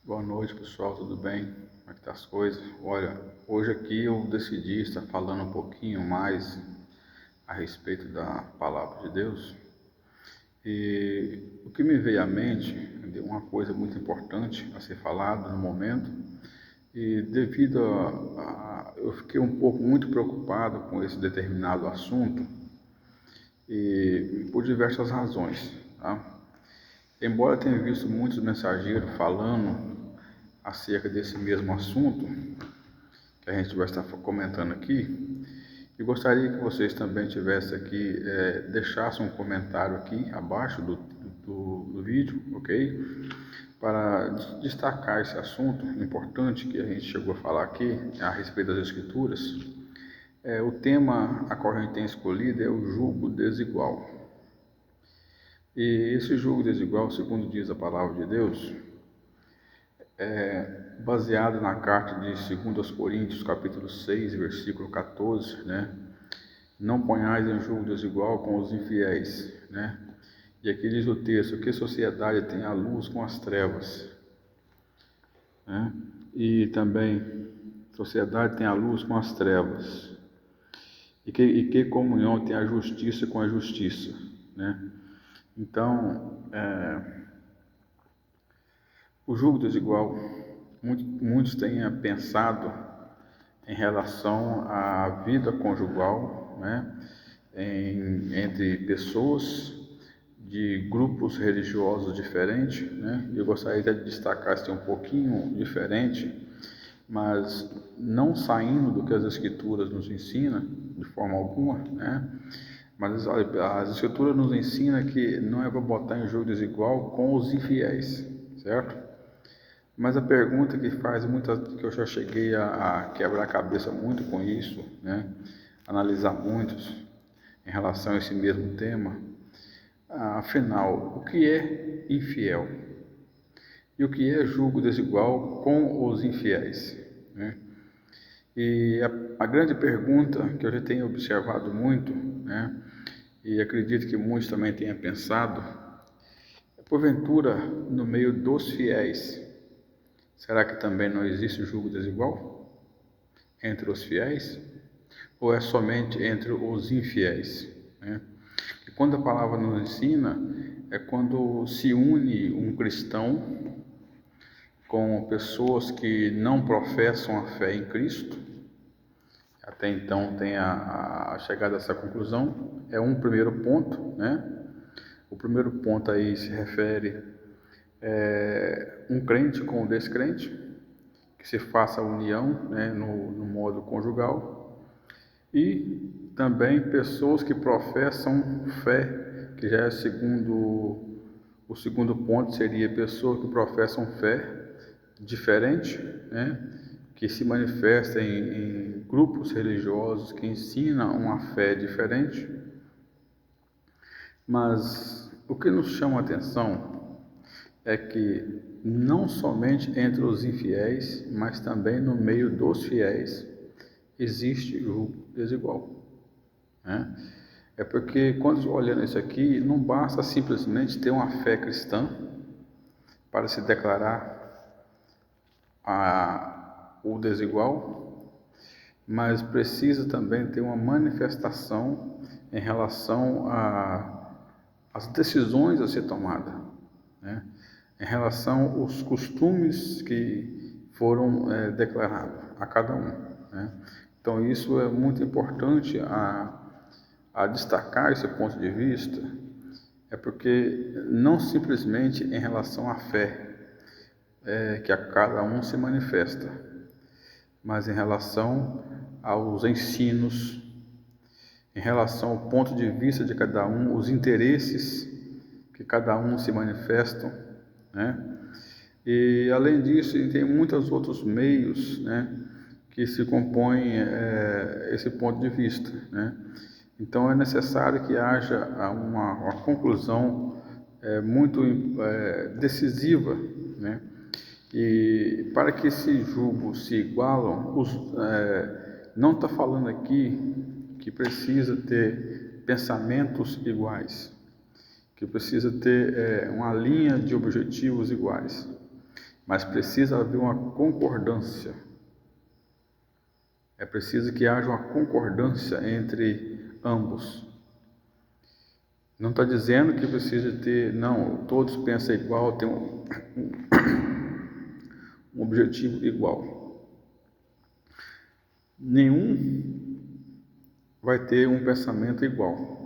Boa noite, pessoal, tudo bem? Como é que tá as coisas? Olha, hoje aqui eu decidi estar falando um pouquinho mais a respeito da palavra de Deus. E o que me veio à mente é uma coisa muito importante a ser falada no momento. E devido eu fiquei um pouco muito preocupado com esse determinado assunto e por diversas razões, tá? Embora eu tenha visto muitos mensageiros falando acerca desse mesmo assunto que a gente vai estar comentando aqui, eu gostaria que vocês também tivessem aqui, deixassem um comentário aqui abaixo do vídeo, ok? Para destacar esse assunto importante que a gente chegou a falar aqui a respeito das Escrituras. O tema a qual a gente tem escolhido é o jugo desigual. E esse jugo desigual, segundo diz a palavra de Deus, baseado na carta de 2 Coríntios, capítulo 6, versículo 14, né? Não ponhais em julgo desigual com os infiéis, né? E aqui diz o texto, que sociedade tem a luz com as trevas, né? E também, sociedade tem a luz com as trevas. E que comunhão tem a justiça com a justiça, né? Então, o julgo desigual, muitos têm pensado em relação à vida conjugal, né, entre pessoas de grupos religiosos diferentes, né? Eu gostaria de destacar assim um pouquinho diferente, mas não saindo do que as Escrituras nos ensinam de forma alguma, né? Mas as Escrituras nos ensinam que não é para botar em jogo desigual com os infiéis, certo? Mas a pergunta que que eu já cheguei a quebrar a cabeça muito com isso, né? Analisar muitos em relação a esse mesmo tema. Afinal, o que é infiel? E o que é julgo desigual com os infiéis, né? E a grande pergunta que eu já tenho observado muito, né? E acredito que muitos também tenham pensado, é porventura no meio dos fiéis, será que também não existe julgo desigual entre os fiéis? Ou é somente entre os infiéis, né? E quando a palavra nos ensina, é quando se une um cristão com pessoas que não professam a fé em Cristo. Até então tem a chegada a essa conclusão, é um primeiro ponto, né? O primeiro ponto aí se refere um crente com um descrente, que se faça a união, né, no modo conjugal, e também pessoas que professam fé, que já é o segundo ponto seria pessoas que professam fé diferente, né, que se manifestam em grupos religiosos que ensinam uma fé diferente. Mas o que nos chama a atenção é que não somente entre os infiéis, mas também no meio dos fiéis existe julgo desigual, né? É porque quando olhando isso aqui, não basta simplesmente ter uma fé cristã para se declarar o desigual, mas precisa também ter uma manifestação em relação às decisões a ser tomadas, né? Em relação aos costumes que foram declarados a cada um, né? Então isso é muito importante a destacar esse ponto de vista, é porque não simplesmente em relação à fé que a cada um se manifesta, mas em relação aos ensinos, em relação ao ponto de vista de cada um, os interesses que cada um se manifestam, né? E além disso, tem muitos outros meios, né, que se compõem esse ponto de vista, né? Então é necessário que haja uma conclusão muito decisiva, né? E para que esse julgo se igualam, não está falando aqui que precisa ter pensamentos iguais, que precisa ter uma linha de objetivos iguais. mas precisa haver uma concordância. É preciso que haja uma concordância entre ambos. Não está dizendo que precisa ter, não, todos pensam igual, tem um objetivo igual. Nenhum vai ter um pensamento igual.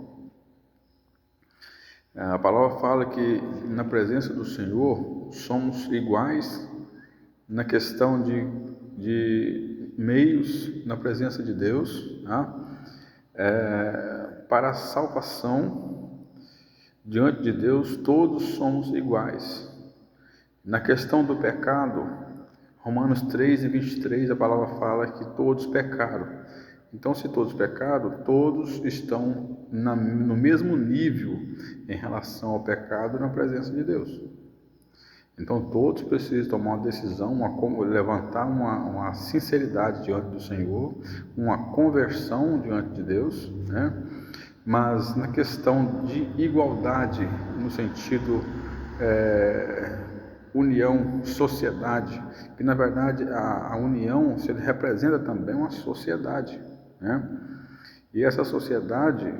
A palavra fala que na presença do Senhor somos iguais na questão de meios na presença de Deus, tá? Para a salvação diante de Deus todos somos iguais. Na questão do pecado, Romanos 3:23, a palavra fala que todos pecaram. Então, se todos pecaram, todos estão no mesmo nível em relação ao pecado na presença de Deus. Então, todos precisam tomar uma decisão, levantar uma sinceridade diante do Senhor, uma conversão diante de Deus, né? Mas na questão de igualdade, no sentido união, sociedade, que na verdade a união se representa também uma sociedade, né? E essa sociedade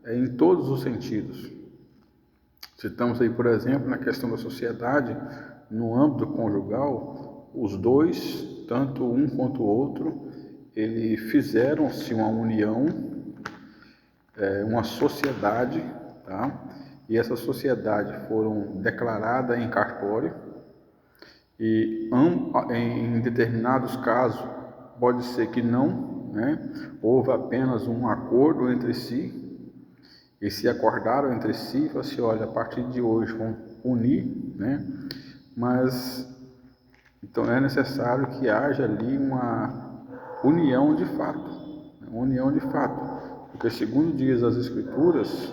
é em todos os sentidos. Citamos aí, por exemplo, na questão da sociedade, no âmbito conjugal, os dois, tanto um quanto o outro, eles fizeram-se uma união, uma sociedade, tá? E essa sociedade foram declarada em cartório e em determinados casos pode ser que não, né? Houve apenas um acordo entre si e se acordaram entre si e falaram assim, olha, a partir de hoje vão unir, né? Mas então é necessário que haja ali uma união de fato, uma união de fato, porque segundo diz as Escrituras,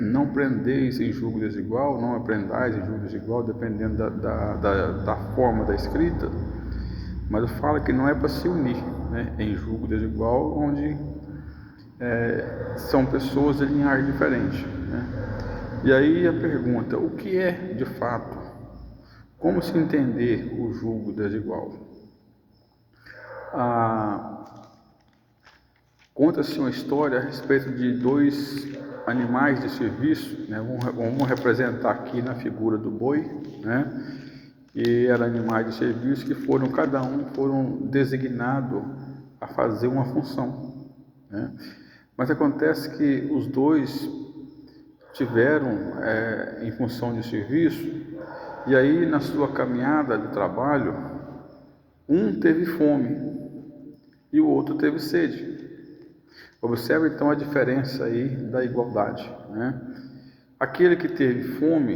não prendeis em julgo desigual, não aprendais em julgo desigual, dependendo da forma da escrita, mas fala que não é para se unir, né, em julgo desigual, onde são pessoas de linhagem diferente, né? E aí a pergunta, o que é de fato? Como se entender o julgo desigual? Conta-se uma história a respeito de dois animais de serviço, né? Vamos representar aqui na figura do boi, né? E eram animais de serviço que cada um foram designados a fazer uma função, né? Mas acontece que os dois tiveram em função de serviço, e aí na sua caminhada de trabalho, um teve fome e o outro teve sede. Observe então a diferença aí da igualdade, né? Aquele que teve fome,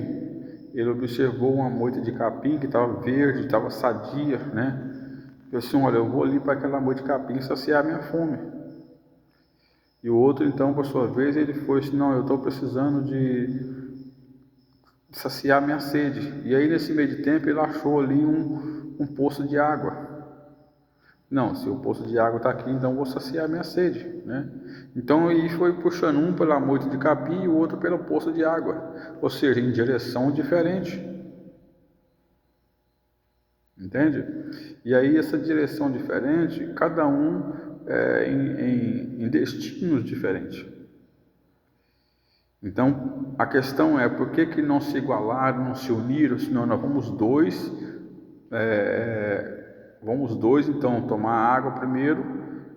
ele observou uma moita de capim que estava verde, estava sadia, né? Eu disse, olha, eu vou ali para aquela moita de capim saciar minha fome. E o outro, então, por sua vez, ele foi assim, não, eu estou precisando de saciar minha sede. E aí, nesse meio de tempo, ele achou ali um poço de água. Não, se o poço de água está aqui, então eu vou saciar minha sede, né? Então ele foi puxando um pela moita de capim e o outro pelo poço de água, ou seja, em direção diferente. Entende? E aí essa direção diferente, cada um em destinos diferentes. Então a questão é por que não se igualaram, não se uniram, senão nós vamos dois então tomar água primeiro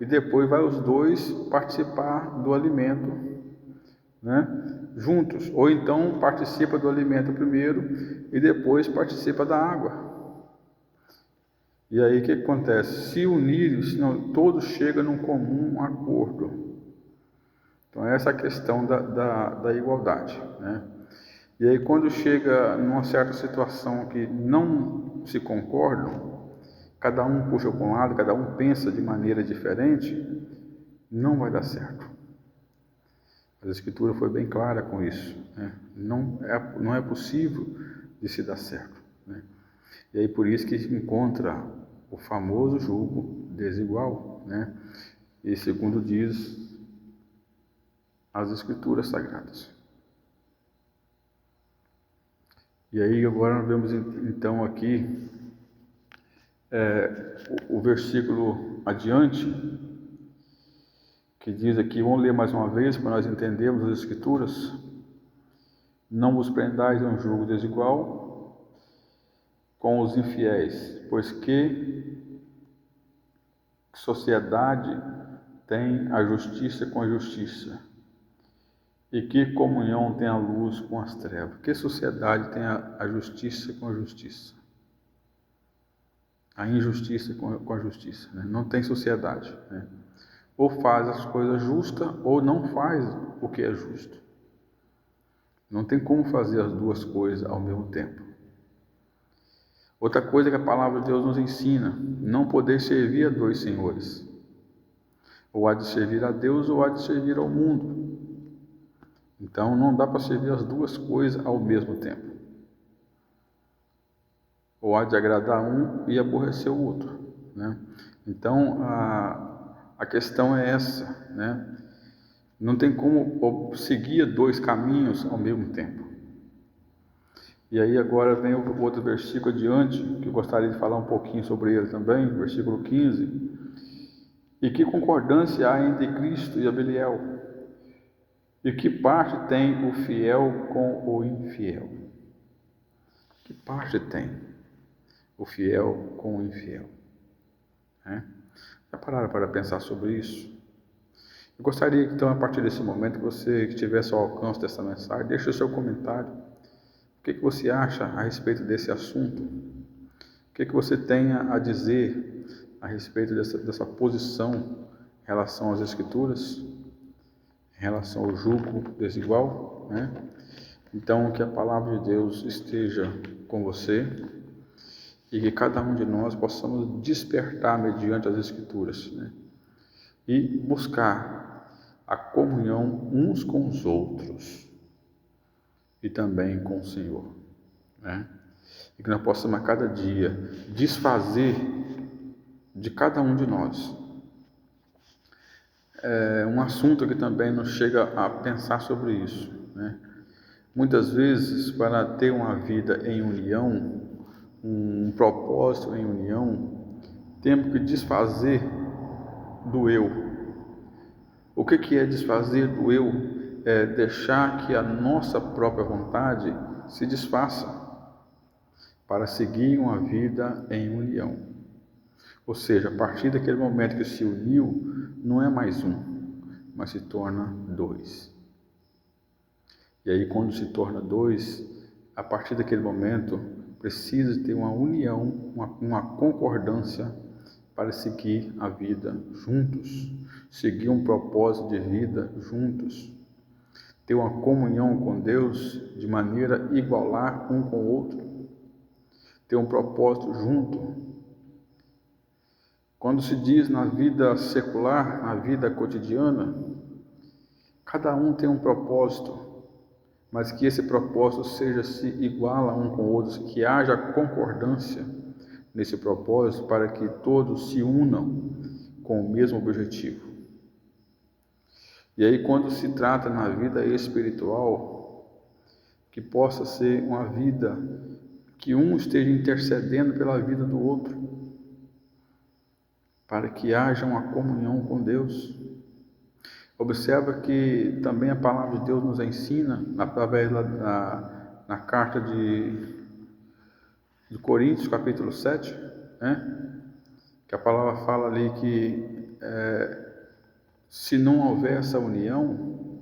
e depois vai os dois participar do alimento, né, juntos, ou então participa do alimento primeiro e depois participa da água. E aí o que acontece? Se unirem, senão todos chegam num comum acordo. Então essa é a questão da igualdade, né? E aí quando chega numa certa situação que não se concordam, cada um puxa para um lado, cada um pensa de maneira diferente, não vai dar certo. A Escritura foi bem clara com isso, né? Não é possível de se dar certo, né? E aí por isso que se encontra o famoso julgo desigual, né? E segundo diz as Escrituras Sagradas. E aí agora nós vemos então aqui o versículo adiante, que diz aqui, vamos ler mais uma vez para nós entendermos as Escrituras. Não vos prendais a um jugo desigual com os infiéis, pois que sociedade tem a justiça com a justiça? E que comunhão tem a luz com as trevas? Que sociedade tem a justiça com a justiça? A injustiça com a justiça, né? Não tem sociedade, né? Ou faz as coisas justas ou não faz o que é justo. Não tem como fazer as duas coisas ao mesmo tempo. Outra coisa que a palavra de Deus nos ensina: não poder servir a dois senhores. Ou há de servir a Deus ou há de servir ao mundo. Então não dá para servir as duas coisas ao mesmo tempo. Ou há de agradar um e aborrecer o outro, né? Então a questão é essa, né? Não tem como seguir dois caminhos ao mesmo tempo. E aí agora vem o outro versículo adiante, que eu gostaria de falar um pouquinho sobre ele também, versículo 15. E que concordância há entre Cristo e Abeliel? E que parte tem o fiel com o infiel? Que parte tem o fiel com o infiel? Já pararam para pensar sobre isso? Eu gostaria, então, a partir desse momento, que você que tivesse ao alcance dessa mensagem, deixe o seu comentário. O que você acha a respeito desse assunto? O que você tem a dizer a respeito dessa posição em relação às Escrituras, em relação ao jugo desigual, né? Então, que a palavra de Deus esteja com você e que cada um de nós possamos despertar mediante as Escrituras, né? E buscar a comunhão uns com os outros e também com o Senhor, né? E que nós possamos a cada dia desfazer de cada um de nós. É um assunto que também nos chega a pensar sobre isso, né? Muitas vezes, para ter uma vida em união, um propósito em união, temos que desfazer do eu. O que é desfazer do eu? É deixar que a nossa própria vontade se desfaça para seguir uma vida em união. Ou seja, a partir daquele momento que se uniu, não é mais um, mas se torna dois. E aí, quando se torna dois, a partir daquele momento, precisa ter uma união, uma concordância para seguir a vida juntos, seguir um propósito de vida juntos, ter uma comunhão com Deus de maneira a igualar um com o outro, ter um propósito junto. Quando se diz na vida secular, na vida cotidiana, cada um tem um propósito, mas que esse propósito se iguala um com o outro, que haja concordância nesse propósito para que todos se unam com o mesmo objetivo. E aí, quando se trata na vida espiritual, que possa ser uma vida que um esteja intercedendo pela vida do outro, para que haja uma comunhão com Deus. Observa que também a palavra de Deus nos ensina, através na carta de Coríntios, capítulo 7, né? Que a palavra fala ali que se não houver essa união,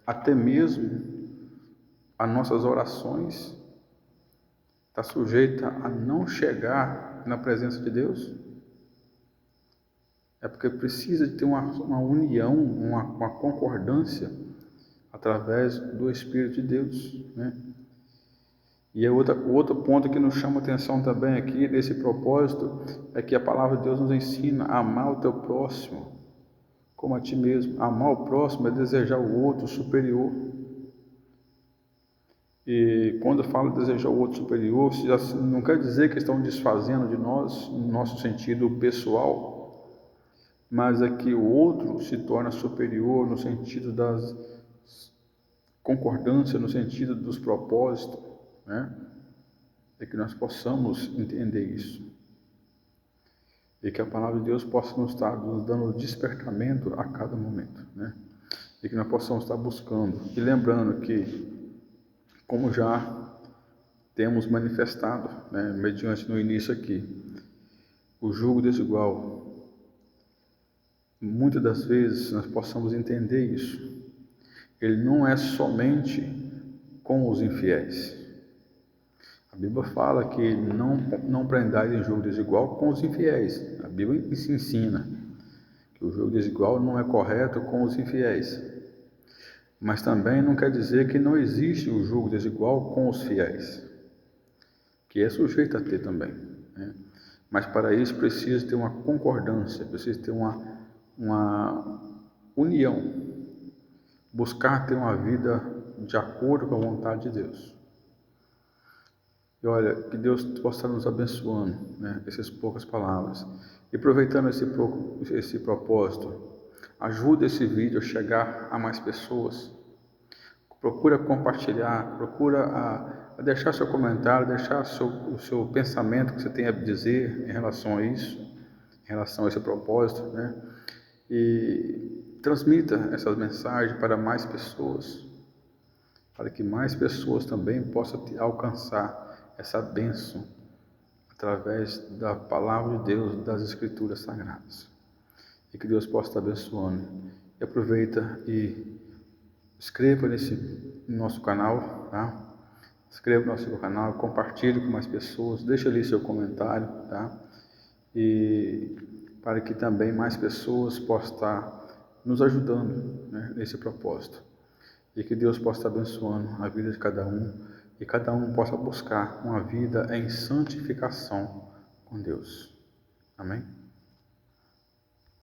até mesmo as nossas orações está sujeita a não chegar na presença de Deus. É porque precisa de ter uma união, uma concordância através do Espírito de Deus, né? E o outro ponto que nos chama a atenção também aqui desse propósito é que a palavra de Deus nos ensina a amar o teu próximo como a ti mesmo. Amar o próximo é desejar o outro superior. E quando eu falo desejar o outro superior, não quer dizer que estão desfazendo de nós, no nosso sentido pessoal, mas é que o outro se torna superior no sentido das concordância no sentido dos propósitos, né? E que nós possamos entender isso. E que a palavra de Deus possa nos estar nos dando despertamento a cada momento, né? E que nós possamos estar buscando. E lembrando que, como já temos manifestado, né, mediante no início aqui, o jugo desigual, muitas das vezes nós possamos entender isso. Ele não é somente com os infiéis. A Bíblia fala que não prendais em jugo desigual com os infiéis. A Bíblia se ensina que o jugo desigual não é correto com os infiéis. Mas também não quer dizer que não existe o jugo desigual com os fiéis, que é sujeito a ter também, né? Mas para isso precisa ter uma concordância, precisa ter uma união, buscar ter uma vida de acordo com a vontade de Deus. E olha, que Deus possa estar nos abençoando, né, essas poucas palavras. E aproveitando esse propósito, ajude esse vídeo a chegar a mais pessoas. Procura compartilhar, procura a deixar seu comentário, deixar o seu pensamento que você tem a dizer em relação a isso, em relação a esse propósito, né? E transmita essas mensagens para mais pessoas, para que mais pessoas também possam alcançar essa bênção através da palavra de Deus, das Escrituras Sagradas. E que Deus possa estar abençoando. E aproveita e inscreva nesse nosso canal, tá? Inscreva no nosso canal, compartilhe com mais pessoas, deixa ali seu comentário, tá? E para que também mais pessoas possam estar nos ajudando, né, nesse propósito. E que Deus possa estar abençoando a vida de cada um e cada um possa buscar uma vida em santificação com Deus. Amém?